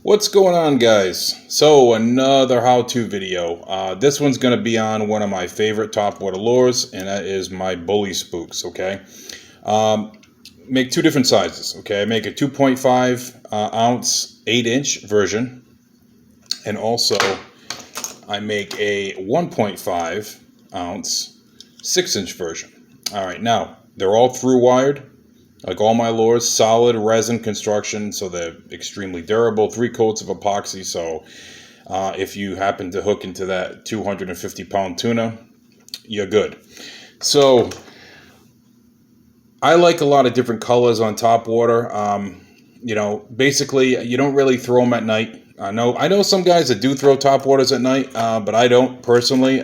What's going on, guys? So another how-to video. This one's going to be on one of my favorite topwater lures, and that is my Bully Spooks. Okay, make two different sizes. Okay, I make a 2.5 ounce 8-inch version, and also I make a 1.5 ounce 6-inch version. All right, now they're all through wired. Like all my lures, solid resin construction, so they're extremely durable. 3 coats of epoxy, so if you happen to hook into that 250-pound tuna, you're good. So I like a lot of different colors on topwater. Basically, you don't really throw them at night. I know some guys that do throw topwaters at night, but I don't personally.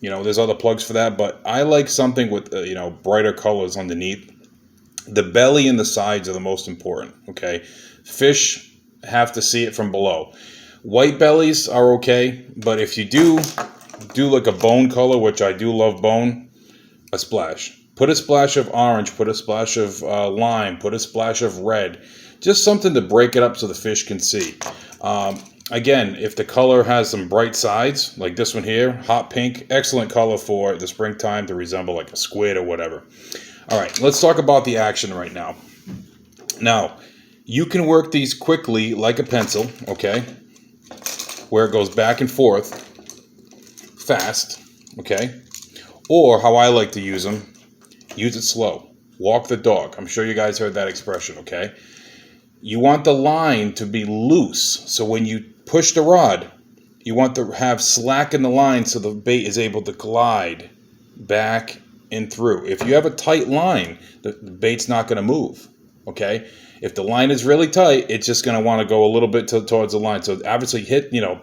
There's other plugs for that, but I like something with brighter colors underneath. The belly and the sides are the most important, okay? Fish have to see it from below. White bellies are okay, but if you do like a bone color, which I do love bone, a splash. Put a splash of orange, put a splash of lime, put a splash of red. Just something to break it up so the fish can see. Again, if the color has some bright sides, like this one here, hot pink, excellent color for the springtime to resemble like a squid or whatever. All right, let's talk about the action right now. Now, you can work these quickly like a pencil, okay, where it goes back and forth fast, okay, or how I like to use them, use it slow. Walk the dog. I'm sure you guys heard that expression, okay? You want the line to be loose, so when you push the rod, you want to have slack in the line so the bait is able to glide back and through. If you have a tight line, the bait's not going to move, okay? If the line is really tight, it's just going to want to go a little bit towards the line. So obviously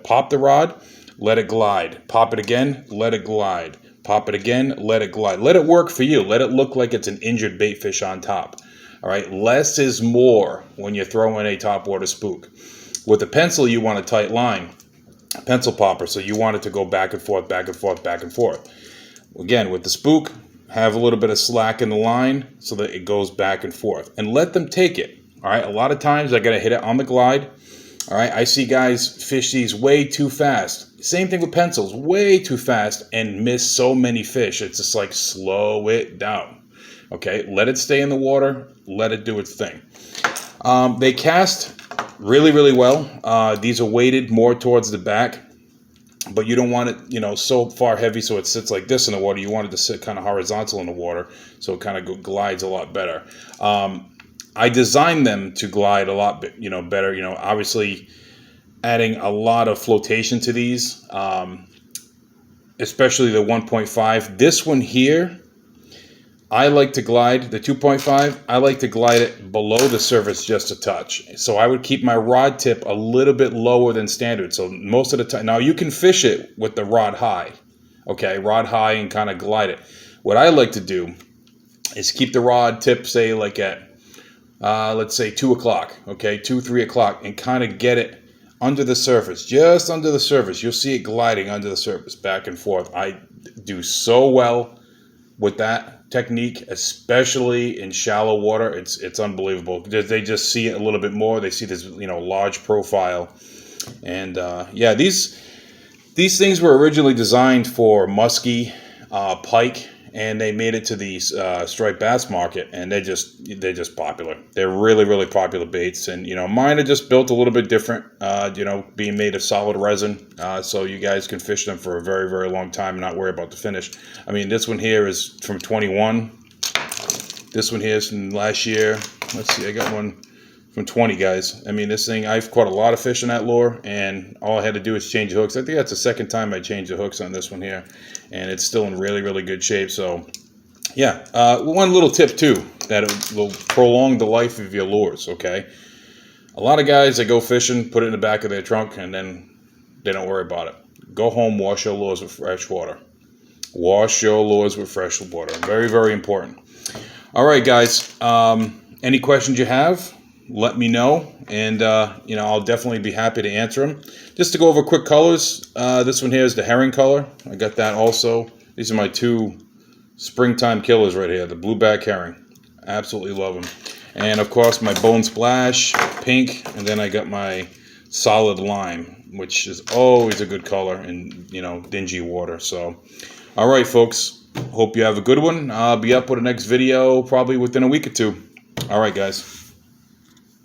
pop the rod, let it glide. Pop it again, let it glide. Pop it again, let it glide. Let it work for you. Let it look like it's an injured bait fish on top. All right, less is more when you're throwing a topwater spook. With a pencil, you want a tight line, a pencil popper, so you want it to go back and forth, back and forth, back and forth. Again, with the spook, have a little bit of slack in the line so that it goes back and forth. And let them take it, all right? A lot of times I got to hit it on the glide, all right? I see guys fish these way too fast. Same thing with pencils, way too fast and miss so many fish. It's just like slow it down, okay? Let it stay in the water, let it do its thing. They cast really, really well. These are weighted more towards the back, but you don't want it, so far heavy so it sits like this in the water. You want it to sit kind of horizontal in the water so it kind of glides a lot better. I designed them to glide a lot, better. Obviously adding a lot of flotation to these, especially the 1.5. This one here, I like to glide, the 2.5, I like to glide it below the surface just a touch. So I would keep my rod tip a little bit lower than standard. So most of the time, now you can fish it with the rod high, okay, rod high and kind of glide it. What I like to do is keep the rod tip, say like at, let's say 2 o'clock, okay, 2, 3 o'clock, and kind of get it under the surface, just under the surface. You'll see it gliding under the surface, back and forth. I do so well with that technique, especially in shallow water. It's unbelievable. They just see it a little bit more. They see this large profile, and yeah, these things were originally designed for muskie, pike, and they made it to the striped bass market, and they're just popular. They're really, really popular baits, and mine are just built a little bit different. Being made of solid resin, so you guys can fish them for a very, very long time and not worry about the finish. I mean, this one here is from 21. This one here is from last year. Let's see, I got one from 20, guys. I mean, this thing, I've caught a lot of fish in that lure, and all I had to do is change the hooks. I think that's the second time I changed the hooks on this one here, and it's still in really, really good shape. So, yeah, one little tip, too, that it will prolong the life of your lures, okay? A lot of guys, they go fishing, put it in the back of their trunk, and then they don't worry about it. Go home, wash your lures with fresh water. Wash your lures with fresh water. Very, very important. All right, guys, any questions you have, let me know, and I'll definitely be happy to answer them. Just to go over quick colors, this one here is the herring color. I got that also. These are my 2 springtime killers right here, the blueback herring. Absolutely love them. And of course my bone splash, pink, and then I got my solid lime, which is always a good color in, you know, dingy water. So, all right, folks. Hope you have a good one. I'll be up with the next video probably within a week or two. All right, guys.